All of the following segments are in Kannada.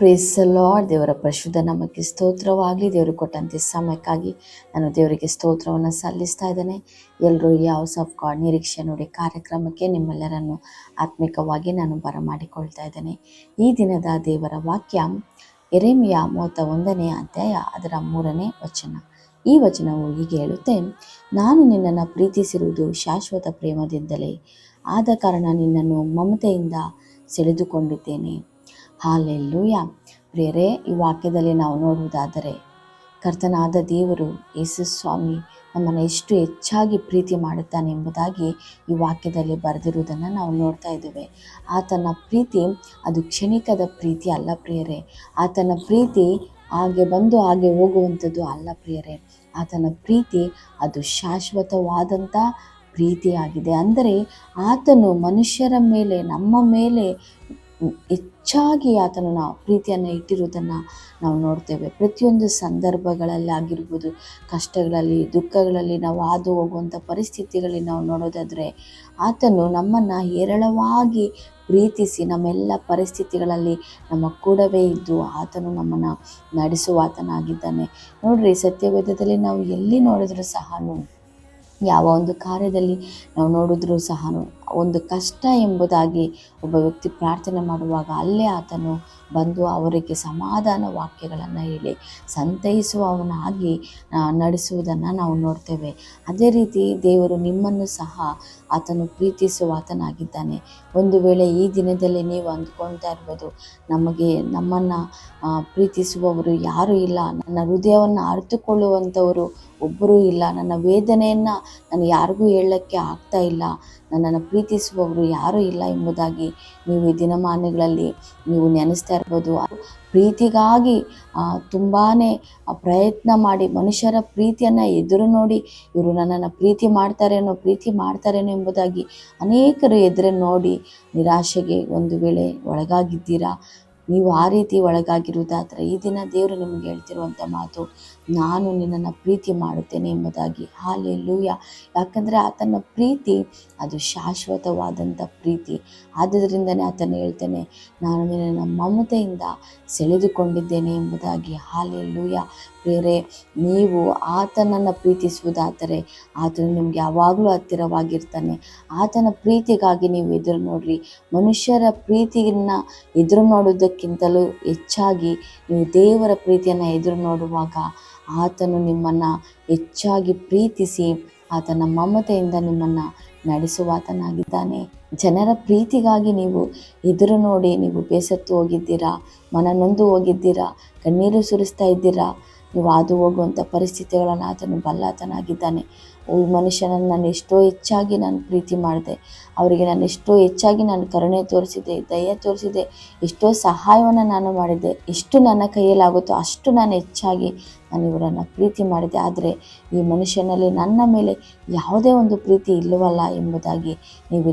Praise lord. ದೇವರ ಪರಿಶುದ್ಧ ನಮಗೆ ಸ್ತೋತ್ರವಾಗಲಿ. ದೇವರು ಕೊಟ್ಟಂತೆ ಸಮಯಕ್ಕಾಗಿ ನಾನು ದೇವರಿಗೆ ಸ್ತೋತ್ರವನ್ನು ಸಲ್ಲಿಸ್ತಾ ಇದ್ದೇನೆ. ಎಲ್ಲರೂ ಈ ಹೌಸ್ ಆಫ್ ಗಾಡ್ ನಿರೀಕ್ಷೆ ನೋಡಿ ಕಾರ್ಯಕ್ರಮಕ್ಕೆ ನಿಮ್ಮೆಲ್ಲರನ್ನು ಆತ್ಮಿಕವಾಗಿ ನಾನು ಬರಮಾಡಿಕೊಳ್ತಾ ಇದ್ದೇನೆ. ಈ ದಿನದ ದೇವರ ವಾಕ್ಯ ಯೆರೆಮೀಯ 31ನೇ ಅಧ್ಯಾಯ ಅದರ 3ನೇ ವಚನ. ಈ ವಚನವು ಹೀಗೆ ಹೇಳುತ್ತೆ, ನಾನು ನಿನ್ನನ್ನು ಪ್ರೀತಿಸಿರುವುದು ಶಾಶ್ವತ ಪ್ರೇಮದಿಂದಲೇ, ಆದ ಕಾರಣ ನಿನ್ನನ್ನು ಮಮತೆಯಿಂದ ಸೆಳೆದುಕೊಂಡಿದ್ದೇನೆ. ಹಾಲೆಲ್ಲೂಯ. ಪ್ರಿಯರೇ, ಈ ವಾಕ್ಯದಲ್ಲಿ ನಾವು ನೋಡುವುದಾದರೆ ಕರ್ತನಾದ ದೇವರು ಯೇಸು ಸ್ವಾಮಿ ನಮ್ಮನ್ನು ಎಷ್ಟು ಹೆಚ್ಚಾಗಿ ಪ್ರೀತಿ ಮಾಡುತ್ತಾನೆ ಎಂಬುದಾಗಿ ಈ ವಾಕ್ಯದಲ್ಲಿ ಬರೆದಿರುವುದನ್ನು ನಾವು ನೋಡ್ತಾ ಇದ್ದೇವೆ. ಆತನ ಪ್ರೀತಿ ಅದು ಕ್ಷಣಿಕದ ಪ್ರೀತಿ ಅಲ್ಲ ಪ್ರಿಯರೇ. ಆತನ ಪ್ರೀತಿ ಹಾಗೆ ಬಂದು ಹಾಗೆ ಹೋಗುವಂಥದ್ದು ಅಲ್ಲ ಪ್ರಿಯರೇ. ಆತನ ಪ್ರೀತಿ ಅದು ಶಾಶ್ವತವಾದಂಥ ಪ್ರೀತಿಯಾಗಿದೆ. ಅಂದರೆ ಆತನು ಮನುಷ್ಯರ ಮೇಲೆ, ನಮ್ಮ ಮೇಲೆ ಹೆಚ್ಚಾಗಿ ಆತನ ಪ್ರೀತಿಯನ್ನು ಇಟ್ಟಿರುವುದನ್ನು ನಾವು ನೋಡ್ತೇವೆ. ಪ್ರತಿಯೊಂದು ಸಂದರ್ಭಗಳಲ್ಲಿ ಆಗಿರ್ಬೋದು, ಕಷ್ಟಗಳಲ್ಲಿ, ದುಃಖಗಳಲ್ಲಿ, ನಾವು ಹಾದು ಹೋಗುವಂಥ ಪರಿಸ್ಥಿತಿಗಳಲ್ಲಿ ನಾವು ನೋಡೋದಾದರೆ ಆತನು ನಮ್ಮನ್ನು ಹೇರಳವಾಗಿ ಪ್ರೀತಿಸಿ ನಮ್ಮೆಲ್ಲ ಪರಿಸ್ಥಿತಿಗಳಲ್ಲಿ ನಮ್ಮ ಕೂಡವೇ ಇದ್ದು ಆತನು ನಮ್ಮನ್ನು ನಡೆಸುವ ಆತನಾಗಿದ್ದಾನೆ. ನೋಡ್ರಿ, ಸತ್ಯವೇದದಲ್ಲಿ ನಾವು ಎಲ್ಲಿ ನೋಡಿದರೂ ಸಹ, ಯಾವ ಒಂದು ಕಾರ್ಯದಲ್ಲಿ ನಾವು ನೋಡಿದ್ರೂ ಸಹ, ಒಂದು ಕಷ್ಟ ಎಂಬುದಾಗಿ ಒಬ್ಬ ವ್ಯಕ್ತಿ ಪ್ರಾರ್ಥನೆ ಮಾಡುವಾಗ ಅಲ್ಲೇ ಆತನು ಬಂದು ಅವರಿಗೆ ಸಮಾಧಾನ ವಾಕ್ಯಗಳನ್ನು ಹೇಳಿ ಸಂತೈಸುವವನಾಗಿ ನಡೆಸುವುದನ್ನು ನಾವು ನೋಡ್ತೇವೆ. ಅದೇ ರೀತಿ ದೇವರು ನಿಮ್ಮನ್ನು ಸಹ ಆತನು ಪ್ರೀತಿಸುವ ಆತನಾಗಿದ್ದಾನೆ. ಒಂದು ವೇಳೆ ಈ ದಿನದಲ್ಲಿ ನೀವು ಅಂದ್ಕೊಳ್ತಾ ಇರ್ಬೋದು, ನಮ್ಮನ್ನು ಪ್ರೀತಿಸುವವರು ಯಾರೂ ಇಲ್ಲ, ನನ್ನ ಹೃದಯವನ್ನು ಅರಿತುಕೊಳ್ಳುವಂಥವರು ಒಬ್ಬರೂ ಇಲ್ಲ, ನನ್ನ ವೇದನೆಯನ್ನು ನಾನು ಯಾರಿಗೂ ಹೇಳೋಕ್ಕೆ ಆಗ್ತಾ ಇಲ್ಲ, ನನ್ನನ್ನು ಪ್ರೀತಿಸುವವರು ಯಾರೂ ಇಲ್ಲ ಎಂಬುದಾಗಿ ನೀವು ಈ ದಿನಮಾನಗಳಲ್ಲಿ ನೀವು ನೆನೆಸ್ತಾ ಇರ್ಬೋದು. ಪ್ರೀತಿಗಾಗಿ ತುಂಬಾ ಪ್ರಯತ್ನ ಮಾಡಿ ಮನುಷ್ಯರ ಪ್ರೀತಿಯನ್ನು ಎದುರು ನೋಡಿ ಇವರು ನನ್ನನ್ನು ಪ್ರೀತಿ ಮಾಡ್ತಾರೇನೋ ಎಂಬುದಾಗಿ ಅನೇಕರು ಎದುರು ನೋಡಿ ನಿರಾಶೆಗೆ ಒಂದು ವೇಳೆ ಒಳಗಾಗಿದ್ದೀರಾ. ನೀವು ಆ ರೀತಿ ಒಳಗಾಗಿರುವುದಾದರೆ ಈ ದಿನ ದೇವರು ನಿಮಗೆ ಹೇಳ್ತಿರುವಂಥ ಮಾತು, ನಾನು ನಿನ್ನನ್ನು ಪ್ರೀತಿ ಮಾಡುತ್ತೇನೆ ಎಂಬುದಾಗಿ. ಹಾಲೆಲ್ಲೂಯ. ಯಾಕಂದರೆ ಆತನ ಪ್ರೀತಿ ಅದು ಶಾಶ್ವತವಾದಂಥ ಪ್ರೀತಿ. ಆದ್ದರಿಂದನೇ ಆತನು ಹೇಳ್ತೇನೆ, ನಾನು ನಿನ್ನನ್ನು ಮಮತೆಯಿಂದ ಸೆಳೆದುಕೊಂಡಿದ್ದೇನೆ ಎಂಬುದಾಗಿ. ಹಾಲೆಲ್ಲೂಯ. ಬೇರೆ ನೀವು ಆತನನ್ನು ಪ್ರೀತಿಸುವುದಾದರೆ ಆತನು ನಿಮಗೆ ಯಾವಾಗಲೂ ಹತ್ತಿರವಾಗಿರ್ತಾನೆ. ಆತನ ಪ್ರೀತಿಗಾಗಿ ನೀವು ಎದುರು ನೋಡ್ರಿ. ಮನುಷ್ಯರ ಪ್ರೀತಿಯನ್ನು ಎದುರು ನೋಡೋದಕ್ಕಿಂತಲೂ ಹೆಚ್ಚಾಗಿ ನೀವು ದೇವರ ಪ್ರೀತಿಯನ್ನು ಎದುರು ನೋಡುವಾಗ ಆತನು ನಿಮ್ಮನ್ನು ಹೆಚ್ಚಾಗಿ ಪ್ರೀತಿಸಿ ಆತನ ಮಮತೆಯಿಂದ ನಿಮ್ಮನ್ನು ನಡೆಸುವಾತನಾಗಿದ್ದಾನೆ. ಜನರ ಪ್ರೀತಿಗಾಗಿ ನೀವು ಎದುರು ನೋಡಿ ನೀವು ಬೇಸತ್ತು ಹೋಗಿದ್ದೀರಾ, ಮನನೊಂದು ಹೋಗಿದ್ದೀರಾ, ಕಣ್ಣೀರು ಸುರಿಸ್ತಾ ಇದ್ದೀರಾ. ನೀವು ಹಾದು ಹೋಗುವಂಥ ಪರಿಸ್ಥಿತಿಗಳನ್ನು ಆತನು ಬಲ್ಲಾತನಾಗಿದ್ದಾನೆ. ಈ ಮನುಷ್ಯನನ್ನು ನಾನು ಎಷ್ಟೋ ಹೆಚ್ಚಾಗಿ ನಾನು ಪ್ರೀತಿ ಮಾಡಿದೆ, ಅವರಿಗೆ ನಾನು ಎಷ್ಟೋ ಹೆಚ್ಚಾಗಿ ನಾನು ಕರುಣೆ ತೋರಿಸಿದೆ, ದಯೆ ತೋರಿಸಿದೆ, ಎಷ್ಟೋ ಸಹಾಯವನ್ನು ನಾನು ಮಾಡಿದ್ದೆ, ಎಷ್ಟು ನನ್ನ ಕೈಯಲ್ಲಾಗುತ್ತೋ ಅಷ್ಟು ನಾನು ಹೆಚ್ಚಾಗಿ ನಾನು ಇವರನ್ನು ಪ್ರೀತಿ ಮಾಡಿದೆ. ಆದರೆ ಈ ಮನುಷ್ಯನಲ್ಲಿ ನನ್ನ ಮೇಲೆ ಯಾವುದೇ ಒಂದು ಪ್ರೀತಿ ಇಲ್ಲವಲ್ಲ ಎಂಬುದಾಗಿ ನೀವು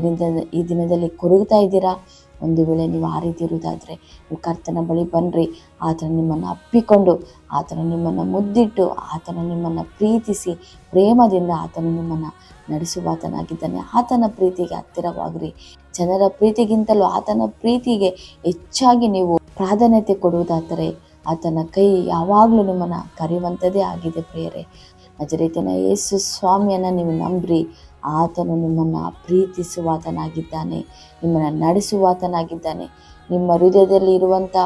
ಈ ದಿನದಲ್ಲಿ ಕೊರಗ್ತಾ ಇದ್ದೀರಾ. ಒಂದು ವೇಳೆ ನೀವು ಆ ರೀತಿ ಇರುವುದಾದರೆ ನೀವು ಕರ್ತನ ಬಳಿ ಬನ್ನಿರಿ. ಆತನು ನಿಮ್ಮನ್ನು ಅಪ್ಪಿಕೊಂಡು, ಆತನು ನಿಮ್ಮನ್ನು ಮುದ್ದಿಟ್ಟು, ಆತನು ನಿಮ್ಮನ್ನು ಪ್ರೀತಿಸಿ ಪ್ರೇಮದಿಂದ ಆತನು ನಿಮ್ಮನ್ನು ನಡೆಸುವಾತನಾಗಿದ್ದಾನೆ. ಆತನ ಪ್ರೀತಿಗೆ ಹತ್ತಿರವಾಗಿರಿ. ಜನರ ಪ್ರೀತಿಗಿಂತಲೂ ಆತನ ಪ್ರೀತಿಗೆ ಹೆಚ್ಚಾಗಿ ನೀವು ಪ್ರಾಧಾನ್ಯತೆ ಕೊಡುವುದಾದರೆ ಆತನ ಕೈ ಯಾವಾಗಲೂ ನಿಮ್ಮನ್ನು ಕರೆಯುವಂಥದ್ದೇ ಆಗಿದೆ ಪ್ರಿಯರೇ. ನಜರೇತಿನ ಯೇಸು ಸ್ವಾಮಿಯನ್ನು ನೀವು ನಂಬ್ರಿ. ಆತನು ನಿಮ್ಮನ್ನು ಪ್ರೀತಿಸುವಾತನಾಗಿದ್ದಾನೆ, ನಿಮ್ಮನ್ನು ನಡೆಸುವಾತನಾಗಿದ್ದಾನೆ. ನಿಮ್ಮ ಹೃದಯದಲ್ಲಿ ಇರುವಂಥ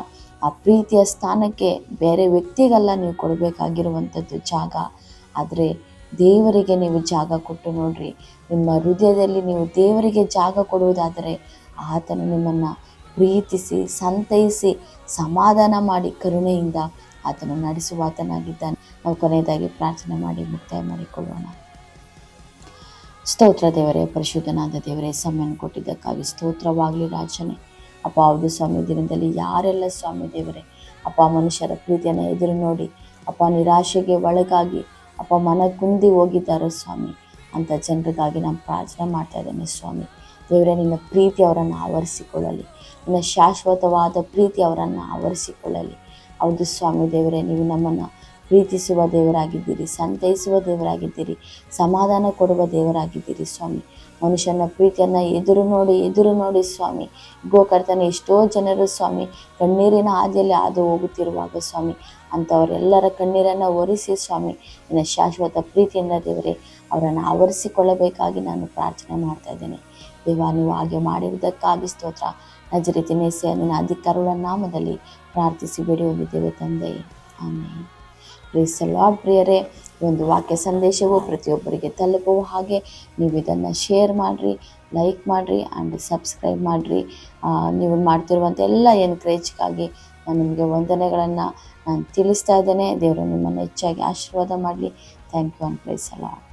ಆ ಪ್ರೀತಿಯ ಸ್ಥಾನಕ್ಕೆ ಬೇರೆ ವ್ಯಕ್ತಿಗೆಲ್ಲ ನೀವು ಕೊಡಬೇಕಾಗಿರುವಂಥದ್ದು ಜಾಗ, ಆದರೆ ದೇವರಿಗೆ ನೀವು ಜಾಗ ಕೊಟ್ಟು ನೋಡ್ರಿ. ನಿಮ್ಮ ಹೃದಯದಲ್ಲಿ ನೀವು ದೇವರಿಗೆ ಜಾಗ ಕೊಡುವುದಾದರೆ ಆತನು ನಿಮ್ಮನ್ನು ಪ್ರೀತಿಸಿ ಸಂತೈಸಿ ಸಮಾಧಾನ ಮಾಡಿ ಕರುಣೆಯಿಂದ ಆತನು ನಡೆಸುವಾತನಾಗಿದ್ದಾನೆ. ನಾವು ಕೊನೆಯದಾಗಿ ಪ್ರಾರ್ಥನೆ ಮಾಡಿ ಮುಕ್ತಾಯ ಮಾಡಿಕೊಳ್ಳೋಣ. ಸ್ತೋತ್ರ ದೇವರೇ, ಪರಿಶುದ್ಧನಾದ ದೇವರೇ, ಸಮಯವನ್ನು ಕೊಟ್ಟಿದ್ದಕ್ಕಾಗಿ ಸ್ತೋತ್ರವಾಗಲಿ ರಾಜನೇ. ಅಪ್ಪ, ಹೌದು ಸ್ವಾಮಿ, ದಿನದಲ್ಲಿ ಯಾರೆಲ್ಲ ಸ್ವಾಮಿ ದೇವರೇ ಅಪ್ಪ ಮನುಷ್ಯರ ಪ್ರೀತಿಯನ್ನು ಎದುರು ನೋಡಿ ಅಪ್ಪ ನಿರಾಶೆಗೆ ಒಳಗಾಗಿ ಅಪ್ಪ ಮನ ಕುಂದಿ ಹೋಗಿದ್ದಾರೋ ಸ್ವಾಮಿ, ಅಂಥ ಜನರಿಗಾಗಿ ನಾನು ಪ್ರಾರ್ಥನೆ ಮಾಡ್ತಾ ಇದ್ದೇನೆ ಸ್ವಾಮಿ ದೇವರೇ. ನಿನ್ನ ಪ್ರೀತಿ ಅವರನ್ನು ಆವರಿಸಿಕೊಳ್ಳಲಿ, ನಿನ್ನ ಶಾಶ್ವತವಾದ ಪ್ರೀತಿ ಅವರನ್ನು ಆವರಿಸಿಕೊಳ್ಳಲಿ. ಹೌದು ಸ್ವಾಮಿ ದೇವರೇ, ನೀವು ನಮ್ಮನ್ನು ಪ್ರೀತಿಸುವ ದೇವರಾಗಿದ್ದೀರಿ, ಸಂತೈಸುವ ದೇವರಾಗಿದ್ದೀರಿ, ಸಮಾಧಾನ ಕೊಡುವ ದೇವರಾಗಿದ್ದೀರಿ ಸ್ವಾಮಿ. ಮನುಷ್ಯನ ಪ್ರೀತಿಯನ್ನು ಎದುರು ನೋಡಿ ಸ್ವಾಮಿ, ಕರ್ತನೆ ಎಷ್ಟೋ ಜನರು ಸ್ವಾಮಿ ಕಣ್ಣೀರಿನ ಹಾದಿಯಲ್ಲಿ ಹಾದು ಹೋಗುತ್ತಿರುವಾಗ ಸ್ವಾಮಿ, ಅಂಥವರೆಲ್ಲರ ಕಣ್ಣೀರನ್ನು ಒರೆಸಿ ಸ್ವಾಮಿ ನಿನ್ನ ಶಾಶ್ವತ ಪ್ರೀತಿಯಿಂದ ದೇವರೇ ಅವರನ್ನು ಆವರಿಸಿಕೊಳ್ಳಬೇಕಾಗಿ ನಾನು ಪ್ರಾರ್ಥನೆ ಮಾಡ್ತಾ ಇದ್ದೇನೆ. ದೇವ, ನೀವು ಹಾಗೆ ಮಾಡಿರುವುದಕ್ಕಾಗಿ ಸ್ತೋತ್ರ. ನಜರೇತಿನ ಯೇಸುವಿನ ನಿನ್ನ ಅಧಿಕಾರಗಳ ನಾಮದಲ್ಲಿ ಪ್ರಾರ್ಥಿಸಿ ಬೇಡಿ ಹೋಗಿದ್ದೇವೆ ತಂದೆ, ಆಮೇಲೆ. ಪ್ರೇಸ್ ದ ಲಾರ್ಡ್ ಪ್ರಿಯರೇ, ಈ ಒಂದು ವಾಕ್ಯ ಸಂದೇಶವು ಪ್ರತಿಯೊಬ್ಬರಿಗೆ ತಲುಪುವ ಹಾಗೆ ನೀವು ಇದನ್ನು ಶೇರ್ ಮಾಡಿರಿ, ಲೈಕ್ ಮಾಡಿರಿ ಆ್ಯಂಡ್ ಸಬ್ಸ್ಕ್ರೈಬ್ ಮಾಡಿರಿ. ನೀವು ಮಾಡ್ತಿರುವಂಥ ಎಲ್ಲ ಎನ್ಕರೇಜ್ಗಾಗಿ ನಾನು ನಿಮಗೆ ವಂದನೆಗಳನ್ನು ನಾನು ತಿಳಿಸ್ತಾ ಇದ್ದೇನೆ. ದೇವರು ನಿಮ್ಮನ್ನು ಹೆಚ್ಚಾಗಿ ಆಶೀರ್ವಾದ ಮಾಡಲಿ. Thank you and praise the lord.